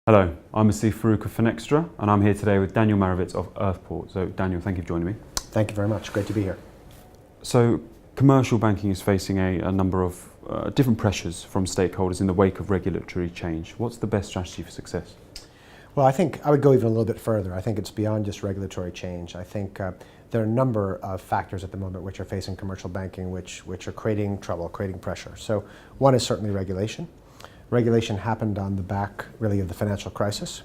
Hello, I'm Asif Farouk of Finextra, and I'm here today with Daniel Marovitz of Earthport. So Daniel, thank you for joining me. Thank you very much, great to be here. So commercial banking is facing a number of different pressures from stakeholders in the wake of regulatory change. What's the best strategy for success? Well, I think I would go even a little bit further. I think it's beyond just regulatory change. I think there are a number of factors at the moment which are facing commercial banking which are creating trouble, creating pressure. So one is certainly regulation. Regulation happened on the back, really, of the financial crisis.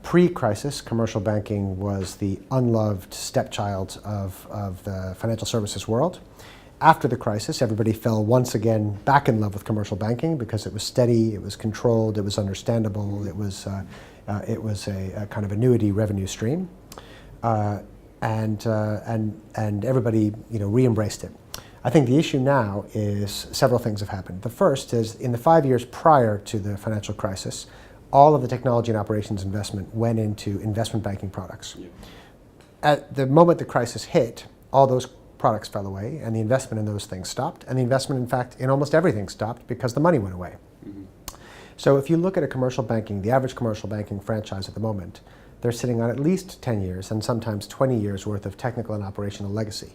Pre-crisis, commercial banking was the unloved stepchild of the financial services world. After the crisis, everybody fell once again back in love with commercial banking because it was steady, it was controlled, it was understandable, it was a kind of annuity revenue stream, and everybody re-embraced it. I think the issue now is several things have happened. The first is in the 5 years prior to the financial crisis, all of the technology and operations investment went into investment banking products. Yeah. At the moment the crisis hit, all those products fell away and the investment in those things stopped, and the investment, in fact, in almost everything stopped because the money went away. Mm-hmm. So if you look at the average commercial banking franchise at the moment, they're sitting on at least 10 years and sometimes 20 years worth of technical and operational legacy.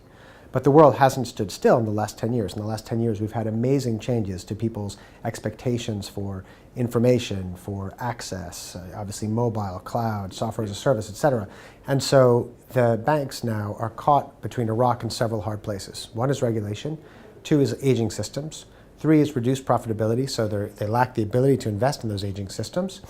But the world hasn't stood still in the last 10 years. In the last 10 years, we've had amazing changes to people's expectations for information, for access, obviously mobile, cloud, software as a service, etc. And so the banks now are caught between a rock and several hard places. One is regulation, two is aging systems, three is reduced profitability, so they lack the ability to invest in those aging systems,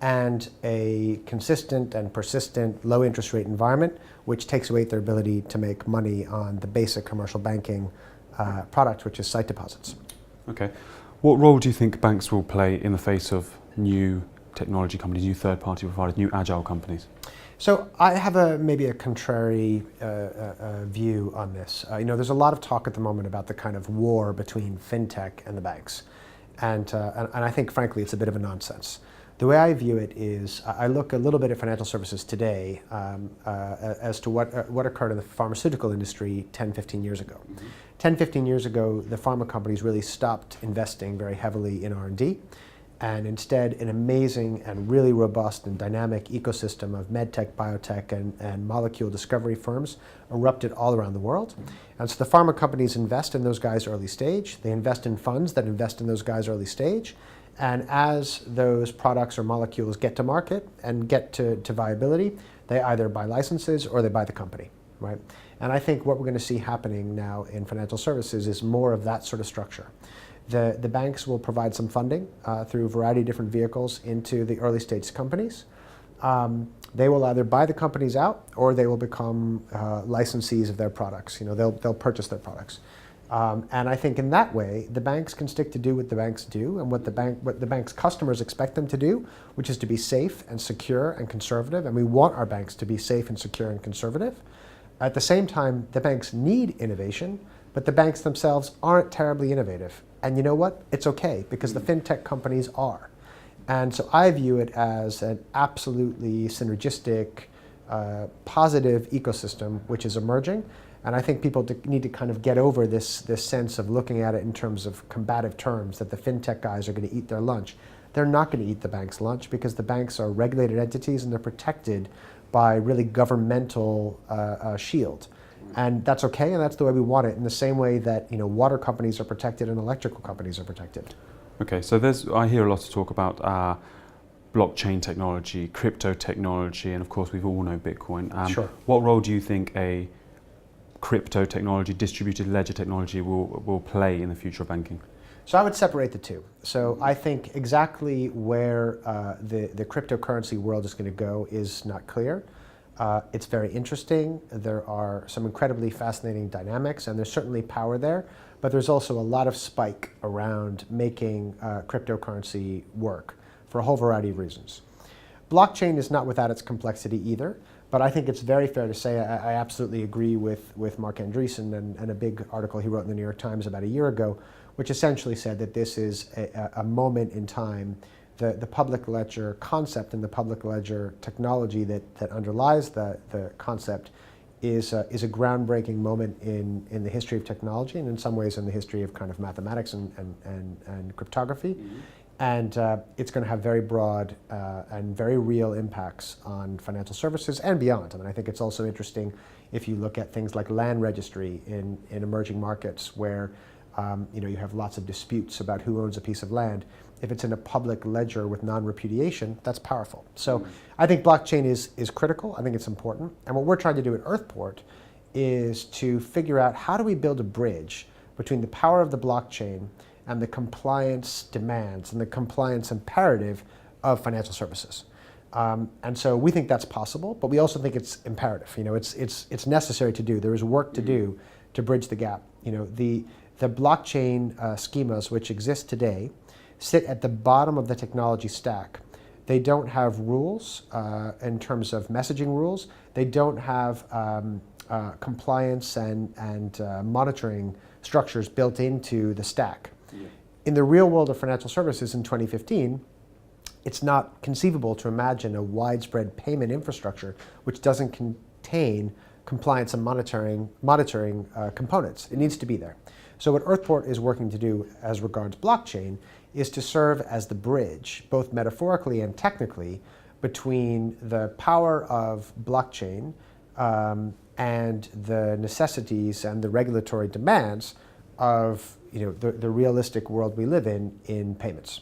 and a consistent and persistent low interest rate environment which takes away their ability to make money on the basic commercial banking product, which is sight deposits. Okay. What role do you think banks will play in the face of new technology companies, new third-party providers, new agile companies? So I have maybe a contrary view on this. There's a lot of talk at the moment about the kind of war between fintech and the banks. And I think, frankly, it's a bit of a nonsense. The way I view it is I look a little bit at financial services today as to what occurred in the pharmaceutical industry 10, 15 years ago. Mm-hmm. 10, 15 years ago, the pharma companies really stopped investing very heavily in R&D, and instead an amazing and really robust and dynamic ecosystem of medtech, biotech, and molecule discovery firms erupted all around the world. And so the pharma companies invest in those guys early stage. They invest in funds that invest in those guys early stage. And as those products or molecules get to market and get to viability, they either buy licenses or they buy the company, right? And I think what we're going to see happening now in financial services is more of that sort of structure. The banks will provide some funding through a variety of different vehicles into the early stage companies. They will either buy the companies out or they will become licensees of their products. They'll purchase their products. And I think in that way, the banks can stick to do what the banks do and what the bank's customers expect them to do, which is to be safe and secure and conservative. And we want our banks to be safe and secure and conservative. At the same time, the banks need innovation, but the banks themselves aren't terribly innovative. And you know what? It's okay, because the fintech companies are. And so I view it as an absolutely synergistic, positive ecosystem which is emerging. And I think people need to kind of get over this sense of looking at it in terms of combative terms, that the fintech guys are going to eat their lunch. They're not going to eat the bank's lunch because the banks are regulated entities and they're protected by really governmental shield. And that's okay, and that's the way we want it, in the same way that water companies are protected and electrical companies are protected. Okay, so I hear a lot of talk about blockchain technology, crypto technology, and of course we all know Bitcoin. Sure. What role do you think a crypto technology, distributed ledger technology will play in the future of banking? So I would separate the two. So I think exactly where the cryptocurrency world is going to go is not clear. It's very interesting. There are some incredibly fascinating dynamics, and there's certainly power there, but there's also a lot of spike around making cryptocurrency work for a whole variety of reasons. Blockchain is not without its complexity either, but I think it's very fair to say I absolutely agree with Mark Andreessen and a big article he wrote in the New York Times about a year ago, which essentially said that this is a moment in time. The public ledger concept and the public ledger technology that underlies the concept is a groundbreaking moment in the history of technology, and in some ways in the history of kind of mathematics and cryptography. Mm-hmm. And it's going to have very broad and very real impacts on financial services and beyond. I mean, I think it's also interesting if you look at things like land registry in emerging markets where you have lots of disputes about who owns a piece of land. If it's in a public ledger with non-repudiation, that's powerful. So I think blockchain is critical. I think it's important. And what we're trying to do at Earthport is to figure out how do we build a bridge between the power of the blockchain and the compliance demands and the compliance imperative of financial services. And so we think that's possible, but we also think it's imperative. It's necessary to do. There is work to do to bridge the gap. The blockchain schemas which exist today sit at the bottom of the technology stack. They don't have rules in terms of messaging rules. They don't have compliance and monitoring structures built into the stack. Yeah. In the real world of financial services in 2015, it's not conceivable to imagine a widespread payment infrastructure which doesn't contain compliance and monitoring components. It needs to be there. So what Earthport is working to do as regards blockchain is to serve as the bridge, both metaphorically and technically, between the power of blockchain and the necessities and the regulatory demands of the realistic world we live in payments.